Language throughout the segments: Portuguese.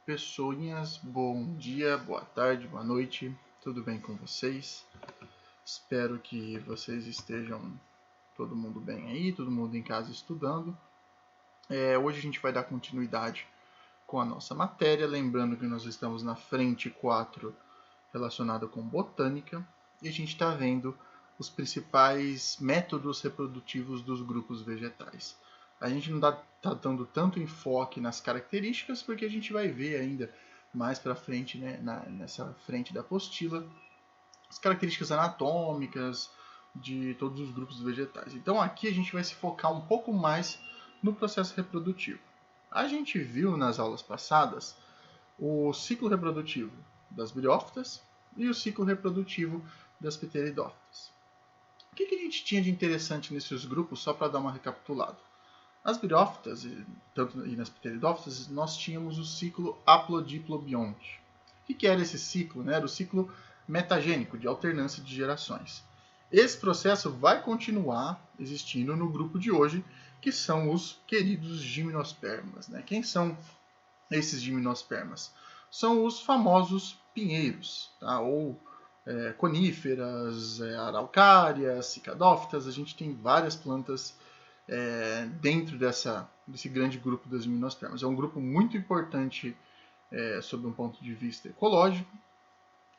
pessoinhas, bom dia, boa tarde, boa noite, tudo bem com vocês? Espero que vocês estejam todo mundo bem aí, todo mundo em casa estudando. Hoje a gente vai dar continuidade com a nossa matéria, lembrando que nós estamos na frente 4 relacionada com botânica e a gente está vendo os principais métodos reprodutivos dos grupos vegetais. A gente não está dando tanto enfoque nas características, porque a gente vai ver ainda mais para frente, né, nessa frente da apostila, as características anatômicas de todos os grupos vegetais. Então aqui a gente vai se focar um pouco mais no processo reprodutivo. A gente viu nas aulas passadas o ciclo reprodutivo das briófitas e o ciclo reprodutivo das pteridófitas. O que a gente tinha de interessante nesses grupos, só para dar uma recapitulada? Nas briófitas e nas pteridófitas, nós tínhamos o ciclo haplodiplobionte. O que era esse ciclo? Né? Era o ciclo metagênico, de alternância de gerações. Esse processo vai continuar existindo no grupo de hoje, que são os queridos gimnospermas. Né? Quem são esses gimnospermas? São os famosos pinheiros, tá? Ou coníferas, araucárias, cicadófitas. A gente tem várias plantas dentro desse grande grupo das gimnospermas. É um grupo muito importante sob um ponto de vista ecológico.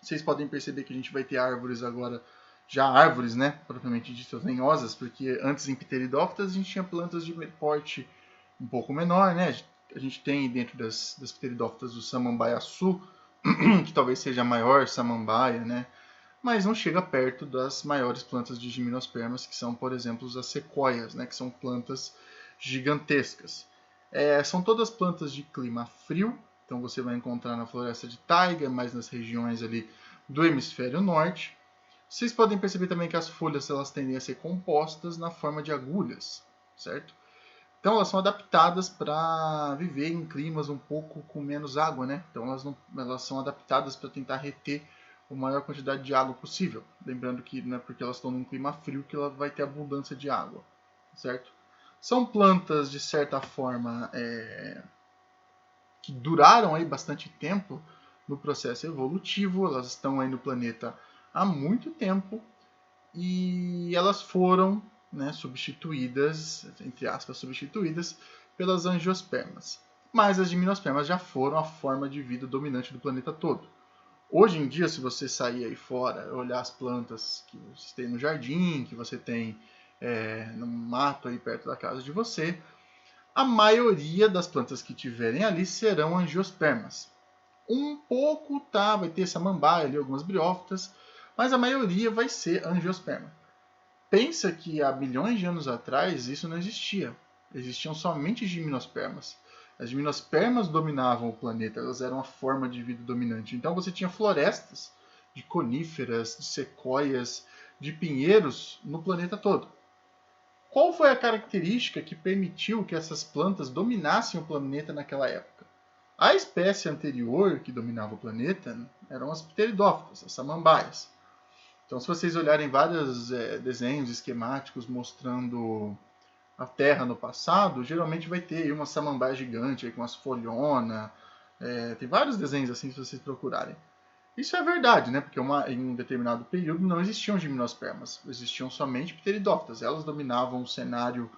Vocês podem perceber que a gente vai ter árvores agora, já árvores, né, propriamente ditas lenhosas, porque antes em pteridófitas a gente tinha plantas de porte um pouco menor, né? A gente tem dentro das pteridófitas o samambaiaçu, que talvez seja a maior samambaia, né? Mas não chega perto das maiores plantas de gimnospermas, que são, por exemplo, as sequoias, né, que são plantas gigantescas. São todas plantas de clima frio, então você vai encontrar na floresta de taiga, mais nas regiões ali do hemisfério norte. Vocês podem perceber também que as folhas elas tendem a ser compostas na forma de agulhas, certo? Então elas são adaptadas para viver em climas um pouco com menos água, né? Então elas são adaptadas para tentar reter a maior quantidade de água possível. Lembrando que não é porque elas estão num clima frio que ela vai ter abundância de água, certo? São plantas, de certa forma, que duraram aí bastante tempo no processo evolutivo. Elas estão aí no planeta há muito tempo e elas foram, né, substituídas, entre aspas, substituídas pelas angiospermas. Mas as gimnospermas já foram a forma de vida dominante do planeta todo. Hoje em dia, se você sair aí fora, olhar as plantas que você tem no jardim, que você tem no mato aí perto da casa de você, a maioria das plantas que tiverem ali serão angiospermas. Um pouco, tá, vai ter samambaia ali, algumas briófitas, mas a maioria vai ser angiosperma. Pensa que há bilhões de anos atrás isso não existia. Existiam somente gimnospermas. As gimnospermas dominavam o planeta, elas eram a forma de vida dominante. Então você tinha florestas de coníferas, de sequoias, de pinheiros no planeta todo. Qual foi a característica que permitiu que essas plantas dominassem o planeta naquela época? A espécie anterior que dominava o planeta eram as pteridófitas, as samambaias. Então, se vocês olharem vários desenhos esquemáticos mostrando a Terra no passado, geralmente vai ter uma samambaia gigante aí, com as folhonas. Tem vários desenhos assim, se vocês procurarem. Isso é verdade, né? Porque em um determinado período não existiam gimnospermas, existiam somente pteridófitas. Elas dominavam o cenário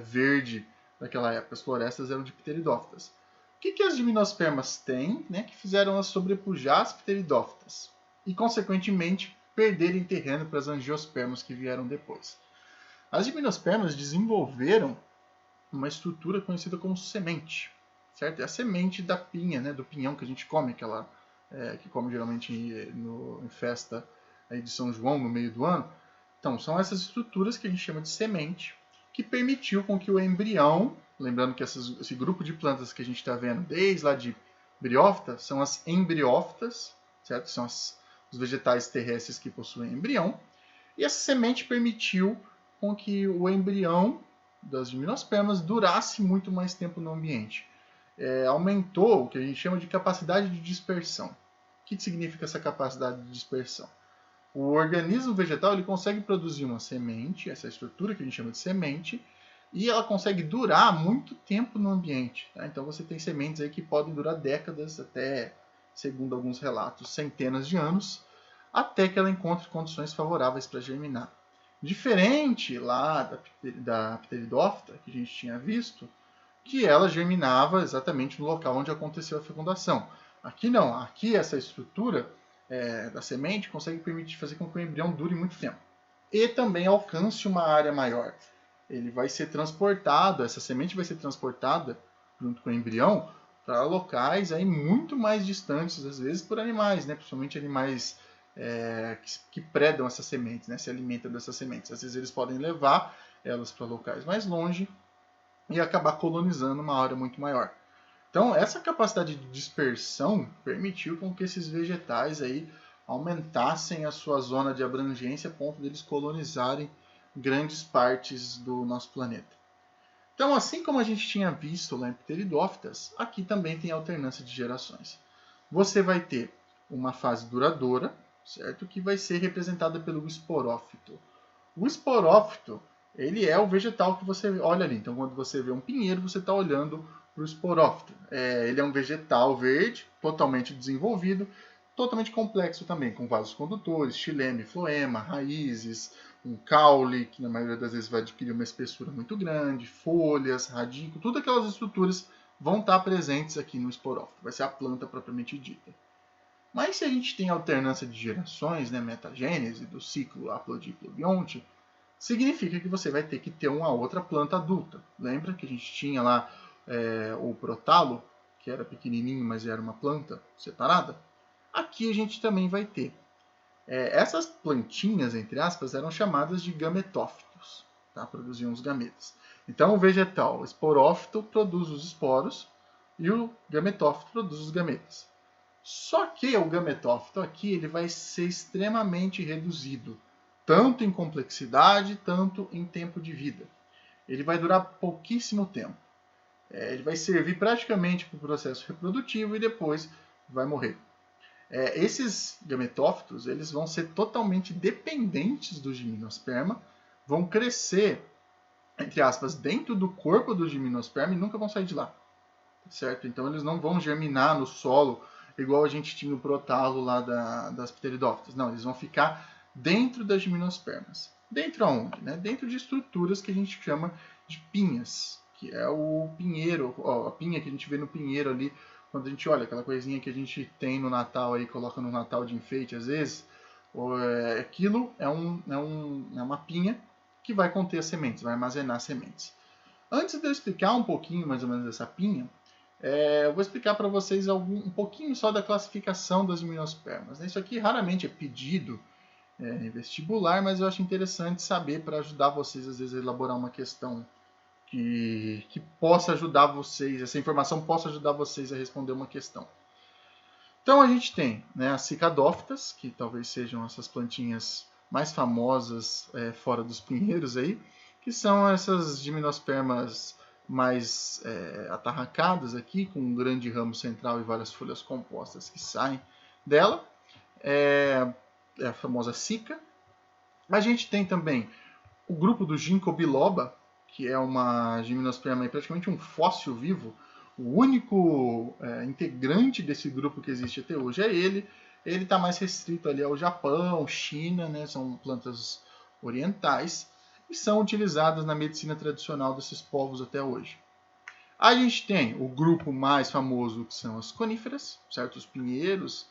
verde daquela época. As florestas eram de pteridófitas. O que as gimnospermas têm, né, que fizeram elas sobrepujar as pteridófitas? E, consequentemente, perderem terreno para as angiospermas que vieram depois. As gimnospermas desenvolveram uma estrutura conhecida como semente, certo? É a semente da pinha, né, do pinhão que a gente come, aquela que come geralmente em festa aí de São João no meio do ano. Então, são essas estruturas que a gente chama de semente, que permitiu com que o embrião, lembrando que esse grupo de plantas que a gente está vendo, desde lá de briófita, são as embriófitas, certo? São os vegetais terrestres que possuem embrião, e essa semente permitiu com que o embrião das gimnospermas durasse muito mais tempo no ambiente. Aumentou o que a gente chama de capacidade de dispersão. O que significa essa capacidade de dispersão? O organismo vegetal ele consegue produzir uma semente, essa estrutura que a gente chama de semente, e ela consegue durar muito tempo no ambiente. Tá? Então você tem sementes aí que podem durar décadas, até, segundo alguns relatos, centenas de anos, até que ela encontre condições favoráveis para germinar. Diferente lá da Pteridófita, que a gente tinha visto, que ela germinava exatamente no local onde aconteceu a fecundação. Aqui não, aqui essa estrutura da semente consegue permitir fazer com que o embrião dure muito tempo. E também alcance uma área maior. Ele vai ser transportado, essa semente vai ser transportada junto com o embrião para locais aí muito mais distantes, às vezes por animais, né? Principalmente animais que predam essas sementes, né? Se alimentam dessas sementes. Às vezes eles podem levar elas para locais mais longe e acabar colonizando uma área muito maior. Então, essa capacidade de dispersão permitiu com que esses vegetais aí aumentassem a sua zona de abrangência a ponto deles colonizarem grandes partes do nosso planeta. Então, assim como a gente tinha visto lá em Pteridófitas, aqui também tem alternância de gerações. Você vai ter uma fase duradoura, certo? Que vai ser representada pelo esporófito. O esporófito, ele é o vegetal que você olha ali. Então, quando você vê um pinheiro, você está olhando para o esporófito. Ele é um vegetal verde, totalmente desenvolvido, totalmente complexo também, com vasos condutores, xilema e floema, raízes, um caule, que na maioria das vezes vai adquirir uma espessura muito grande, folhas, radículo, todas aquelas estruturas vão estar presentes aqui no esporófito. Vai ser a planta propriamente dita. Mas se a gente tem alternância de gerações, né, metagênese, do ciclo haplodiplo-bionte, significa que você vai ter que ter uma outra planta adulta. Lembra que a gente tinha lá o protalo, que era pequenininho, mas era uma planta separada? Aqui a gente também vai ter. Essas plantinhas, entre aspas, eram chamadas de gametófitos, tá? Produziam os gametas. Então o vegetal esporófito produz os esporos e o gametófito produz os gametas. Só que o gametófito aqui ele vai ser extremamente reduzido, tanto em complexidade, tanto em tempo de vida. Ele vai durar pouquíssimo tempo. Ele vai servir praticamente para o processo reprodutivo e depois vai morrer. Esses gametófitos eles vão ser totalmente dependentes do gimnosperma, vão crescer, entre aspas, dentro do corpo do gimnosperma e nunca vão sair de lá. Certo? Então eles não vão germinar no solo igual a gente tinha o protalo lá das pteridófitas. Não, eles vão ficar dentro das gimnospermas. Dentro aonde? Né? Dentro de estruturas que a gente chama de pinhas, que é o pinheiro, a pinha que a gente vê no pinheiro ali, quando a gente olha aquela coisinha que a gente tem no Natal aí, coloca no Natal de enfeite às vezes, aquilo é uma pinha que vai conter as sementes, vai armazenar sementes. Antes de eu explicar um pouquinho mais ou menos dessa pinha, eu vou explicar para vocês um pouquinho só da classificação das gimnospermas. Isso aqui raramente é pedido em vestibular, mas eu acho interessante saber para ajudar vocês, às vezes, a elaborar uma questão que possa ajudar vocês, essa informação possa ajudar vocês a responder uma questão. Então a gente tem as cicadófitas, que talvez sejam essas plantinhas mais famosas fora dos pinheiros aí, que são essas gimnospermas mais atarracadas aqui, com um grande ramo central e várias folhas compostas que saem dela. É a famosa cica. A gente tem também o grupo do Ginkgo biloba, que é uma gimnosperma, praticamente um fóssil vivo. O único integrante desse grupo que existe até hoje é ele. Ele está mais restrito ali ao Japão, China, né? São plantas orientais e são utilizadas na medicina tradicional desses povos até hoje. A gente tem o grupo mais famoso, que são as coníferas, certo? Os pinheiros.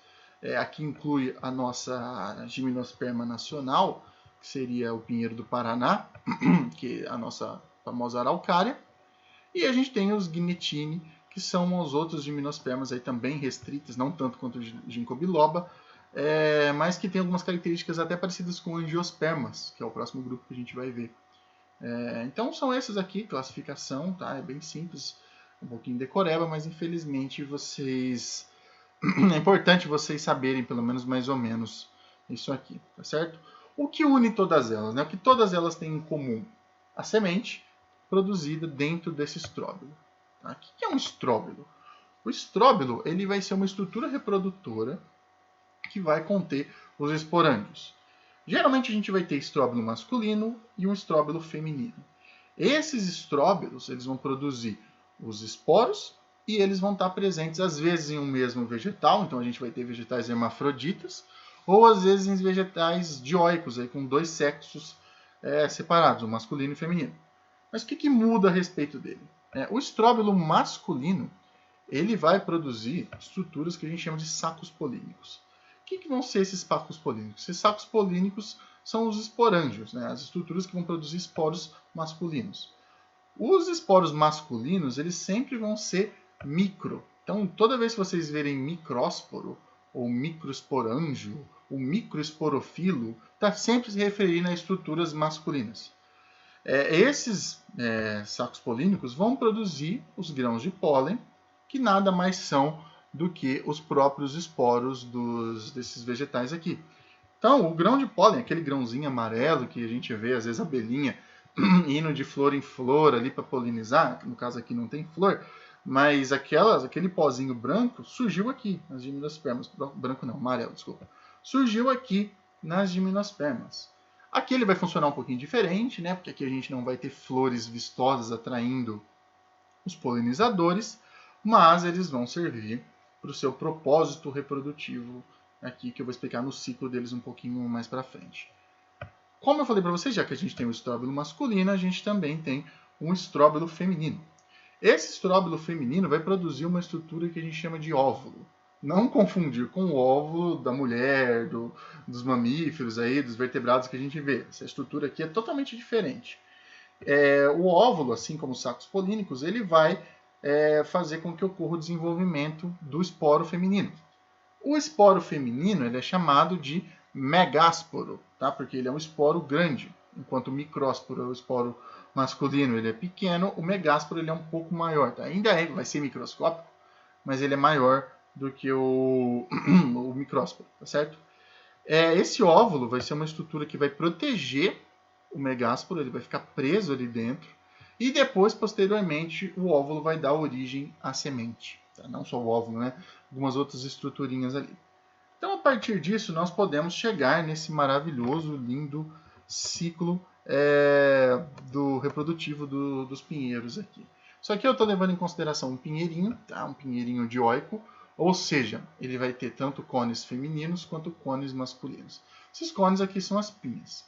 Aqui inclui a nossa gimnosperma nacional, que seria o pinheiro do Paraná, que é a nossa famosa araucária. E a gente tem os gnetini, que são os outros gimnospermas aí também restritas, não tanto quanto o ginkgo biloba, mas que tem algumas características até parecidas com angiospermas, que é o próximo grupo que a gente vai ver. Então são esses aqui, classificação, tá? É bem simples, um pouquinho decoreba, mas infelizmente vocês... é importante vocês saberem pelo menos mais ou menos isso aqui, tá certo? O que une todas elas, né? O que todas elas têm em comum? A semente produzida dentro desse estróbilo. Tá? O que é um estróbilo? O estróbilo ele vai ser uma estrutura reprodutora que vai conter os esporângios. Geralmente a gente vai ter estróbilo masculino e um estróbilo feminino. Esses estróbilos eles vão produzir os esporos e eles vão estar presentes às vezes em um mesmo vegetal, então a gente vai ter vegetais hermafroditas, ou às vezes em vegetais dioicos, aí, com dois sexos separados, o masculino e o feminino. Mas o que muda a respeito dele? O estróbilo masculino ele vai produzir estruturas que a gente chama de sacos polínicos. O que vão ser esses sacos polínicos? Esses sacos polínicos são os esporângios, né? As estruturas que vão produzir esporos masculinos. Os esporos masculinos eles sempre vão ser micro. Então, toda vez que vocês verem micrósporo, ou microesporângio, ou microesporofilo, está sempre se referindo a estruturas masculinas. Esses sacos polínicos vão produzir os grãos de pólen, que nada mais são do que os próprios esporos desses vegetais aqui. Então, o grão de pólen, aquele grãozinho amarelo que a gente vê, às vezes, a abelhinha indo de flor em flor ali para polinizar, no caso aqui não tem flor, mas aquele pozinho branco surgiu aqui nas gimnospermas. Branco não, amarelo, desculpa. Surgiu aqui nas gimnospermas. Aqui ele vai funcionar um pouquinho diferente, né? Porque aqui a gente não vai ter flores vistosas atraindo os polinizadores, mas eles vão servir para o seu propósito reprodutivo aqui, que eu vou explicar no ciclo deles um pouquinho mais para frente. Como eu falei para vocês, já que a gente tem o estróbilo masculino, a gente também tem um estróbilo feminino. Esse estróbilo feminino vai produzir uma estrutura que a gente chama de óvulo. Não confundir com o óvulo da mulher, dos mamíferos, aí, dos vertebrados que a gente vê. Essa estrutura aqui é totalmente diferente. O óvulo, assim como os sacos polínicos, ele vai fazer com que ocorra o desenvolvimento do esporo feminino. O esporo feminino ele é chamado de megásporo, tá? Porque ele é um esporo grande, enquanto o micrósporo é o esporo masculino, ele é pequeno, o megásporo ele é um pouco maior, tá? Ainda vai ser microscópico, mas ele é maior do que o micrósporo, tá certo? Esse óvulo vai ser uma estrutura que vai proteger o megásporo, ele vai ficar preso ali dentro, e depois, posteriormente, o óvulo vai dar origem à semente. Tá? Não só o óvulo, né? Algumas outras estruturinhas ali. Então, a partir disso, nós podemos chegar nesse maravilhoso, lindo ciclo do reprodutivo dos pinheiros aqui. Só que eu estou levando em consideração um pinheirinho, tá? Um pinheirinho dioico, ou seja, ele vai ter tanto cones femininos quanto cones masculinos. Esses cones aqui são as pinhas.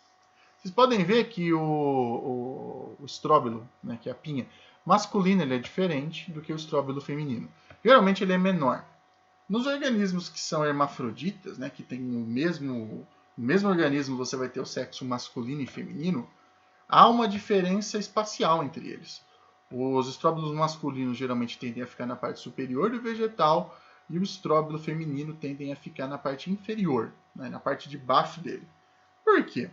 Vocês podem ver que o estróbilo, né, que é a pinha, masculino ele é diferente do que o estróbilo feminino. Geralmente ele é menor. Nos organismos que são hermafroditas, né, que tem o mesmo organismo, você vai ter o sexo masculino e feminino, há uma diferença espacial entre eles. Os estróbilos masculinos geralmente tendem a ficar na parte superior do vegetal e o estróbilo feminino tendem a ficar na parte inferior, né, na parte de baixo dele. Por quê?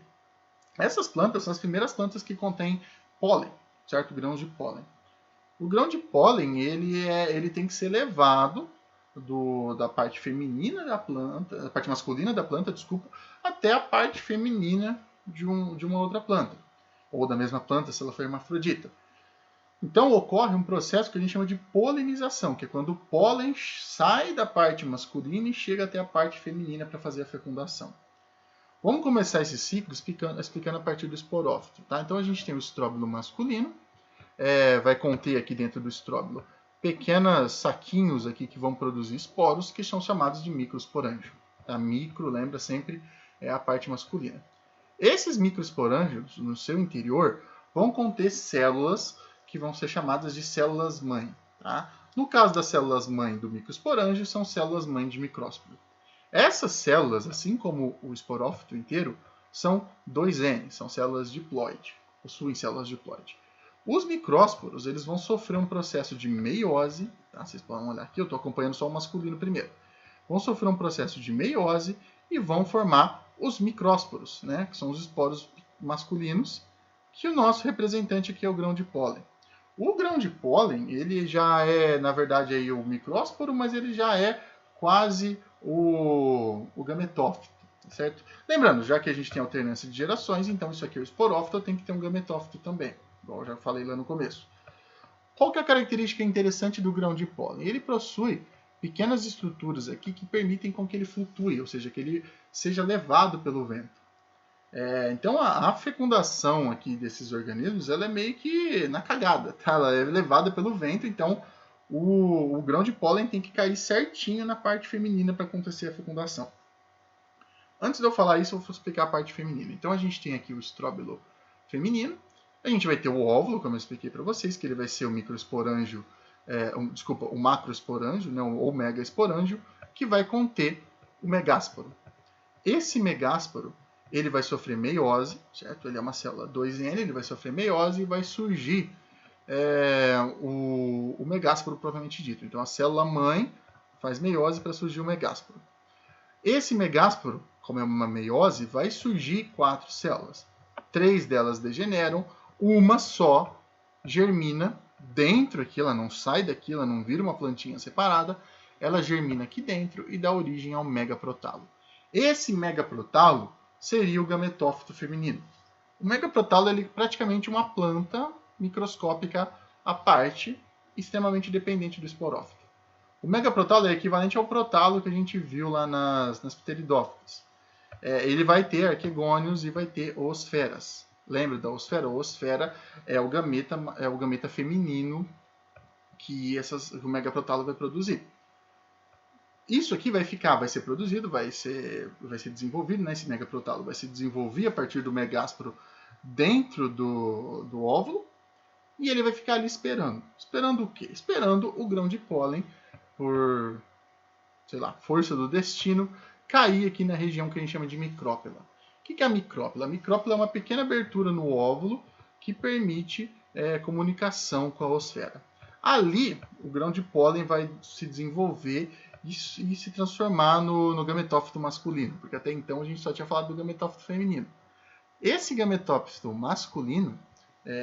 Essas plantas são as primeiras plantas que contêm pólen, certo? Grãos de pólen. O grão de pólen ele tem que ser levado da parte feminina da planta, da parte masculina da planta, desculpa, até a parte feminina de uma outra planta, ou da mesma planta se ela for hermafrodita. Então ocorre um processo que a gente chama de polinização, que é quando o pólen sai da parte masculina e chega até a parte feminina para fazer a fecundação. Vamos começar esse ciclo explicando a partir do esporófito. Tá? Então a gente tem o estróbilo masculino, vai conter aqui dentro do estróbilo pequenos saquinhos aqui que vão produzir esporos, que são chamados de microesporângios. Tá? Micro, lembra sempre, é a parte masculina. Esses microesporângios, no seu interior, vão conter células que vão ser chamadas de células-mãe. Tá? No caso das células-mãe do microesporângio, são células-mãe de micrósporo. Essas células, assim como o esporófito inteiro, são 2N, são células diploide, possuem células diploide. Os micrósporos eles vão sofrer um processo de meiose, tá? Vocês podem olhar aqui, eu estou acompanhando só o masculino primeiro. Vão sofrer um processo de meiose e vão formar os micrósporos, né? Que são os esporos masculinos, que o nosso representante aqui é o grão de pólen. O grão de pólen, ele já é, na verdade, aí o micrósporo, mas ele já é quase o gametófito, certo? Lembrando, já que a gente tem alternância de gerações, então isso aqui é o esporófito, tem que ter um gametófito também, igual eu já falei lá no começo. Qual que é a característica interessante do grão de pólen? Ele possui pequenas estruturas aqui que permitem com que ele flutue, ou seja, que ele seja levado pelo vento. Então a fecundação aqui desses organismos ela é meio que na cagada, tá? Ela é levada pelo vento, então o grão de pólen tem que cair certinho na parte feminina para acontecer a fecundação. Antes de eu falar isso, eu vou explicar a parte feminina. Então a gente tem aqui o estróbilo feminino, a gente vai ter o óvulo, como eu expliquei para vocês, que ele vai ser o microesporângio, o macroesporângio, né, ou megaesporângio, que vai conter o megásporo. Esse megásporo ele vai sofrer meiose, certo? Ele é uma célula 2N, ele vai sofrer meiose e vai surgir o megásporo propriamente dito. Então a célula mãe faz meiose para surgir o megásporo. Esse megásporo, como é uma meiose, vai surgir 4 células. 3 delas degeneram, uma só germina dentro aqui, ela não sai daqui, ela não vira uma plantinha separada, ela germina aqui dentro e dá origem ao megaprotalo. Esse megaprotalo seria o gametófito feminino. O megaprotalo é praticamente uma planta microscópica à parte, extremamente dependente do esporófito. O megaprotalo é equivalente ao protalo que a gente viu lá nas pteridófitas. Ele vai ter arquegônios e vai ter oosferas. Lembra da oosfera? A oosfera é o gameta feminino que o megaprotalo vai produzir. Isso aqui vai ser produzido, vai ser desenvolvido, né? Esse megaprotalo vai se desenvolver a partir do megásporo dentro do óvulo e ele vai ficar ali esperando. Esperando o quê? Esperando o grão de pólen por, sei lá, força do destino, cair aqui na região que a gente chama de micrópila. O que é a micrópila? A micrópila é uma pequena abertura no óvulo que permite comunicação com a oosfera. Ali, o grão de pólen vai se desenvolver e se transformar no gametófito masculino, porque até então a gente só tinha falado do gametófito feminino. Esse gametófito masculino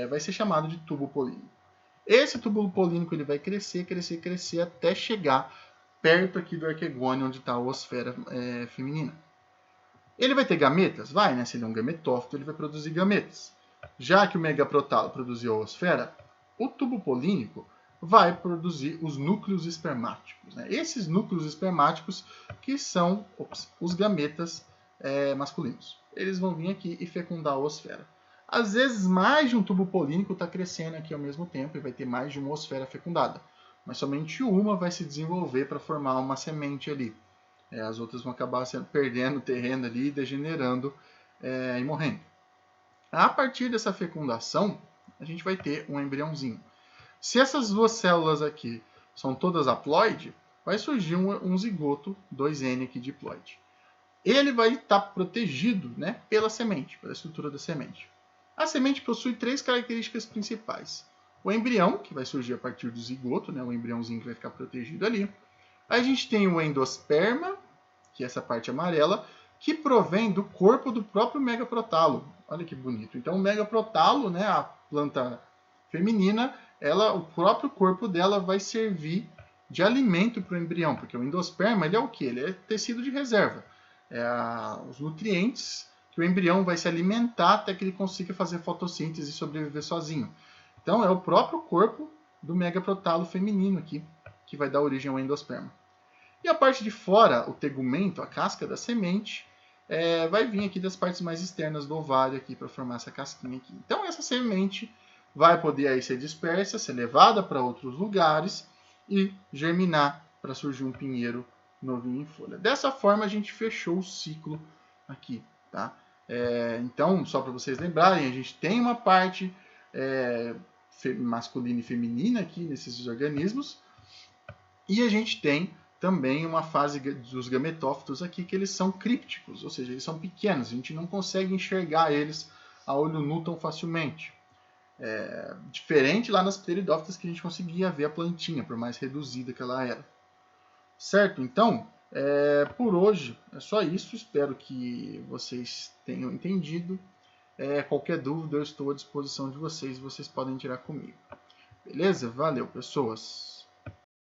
vai ser chamado de tubo polínico. Esse túbulo polínico ele vai crescer até chegar perto aqui do arquegônio onde está a oosfera feminina. Ele vai ter gametas? Vai, né? Se ele é um gametófito, ele vai produzir gametas. Já que o megaprotalo produziu a oosfera, o tubo polínico vai produzir os núcleos espermáticos. Né? Esses núcleos espermáticos que são os gametas masculinos. Eles vão vir aqui e fecundar a oosfera. Às vezes, mais de um tubo polínico está crescendo aqui ao mesmo tempo e vai ter mais de uma oosfera fecundada. Mas somente uma vai se desenvolver para formar uma semente ali. As outras vão acabar perdendo terreno ali, degenerando e morrendo. A partir dessa fecundação, a gente vai ter um embriãozinho. Se essas duas células aqui são todas haploide, vai surgir um zigoto 2N aqui diploide. Ele vai estar protegido, né, pela semente, pela estrutura da semente. A semente possui 3 características principais. O embrião, que vai surgir a partir do zigoto, né, o embriãozinho que vai ficar protegido ali. A gente tem o endosperma, que é essa parte amarela, que provém do corpo do próprio megaprotalo. Olha que bonito. Então o megaprotalo, né, a planta feminina, o próprio corpo dela vai servir de alimento para o embrião, porque o endosperma ele é o quê? Ele é tecido de reserva. Os nutrientes que o embrião vai se alimentar até que ele consiga fazer fotossíntese e sobreviver sozinho. Então é o próprio corpo do megaprotalo feminino aqui que vai dar origem ao endosperma. E a parte de fora, o tegumento, a casca da semente, vai vir aqui das partes mais externas do ovário aqui para formar essa casquinha aqui. Então essa semente vai poder aí ser dispersa, ser levada para outros lugares e germinar para surgir um pinheiro novinho em folha. Dessa forma a gente fechou o ciclo aqui, tá? Então, só para vocês lembrarem, a gente tem uma parte masculina e feminina aqui nesses organismos e a gente tem também uma fase dos gametófitos aqui que eles são crípticos, ou seja, eles são pequenos, a gente não consegue enxergar eles a olho nu tão facilmente. Diferente lá nas pteridófitas que a gente conseguia ver a plantinha, por mais reduzida que ela era. Certo? Então, por hoje é só isso. Espero que vocês tenham entendido. Qualquer dúvida eu estou à disposição de vocês. Vocês podem tirar comigo. Beleza? Valeu, pessoas!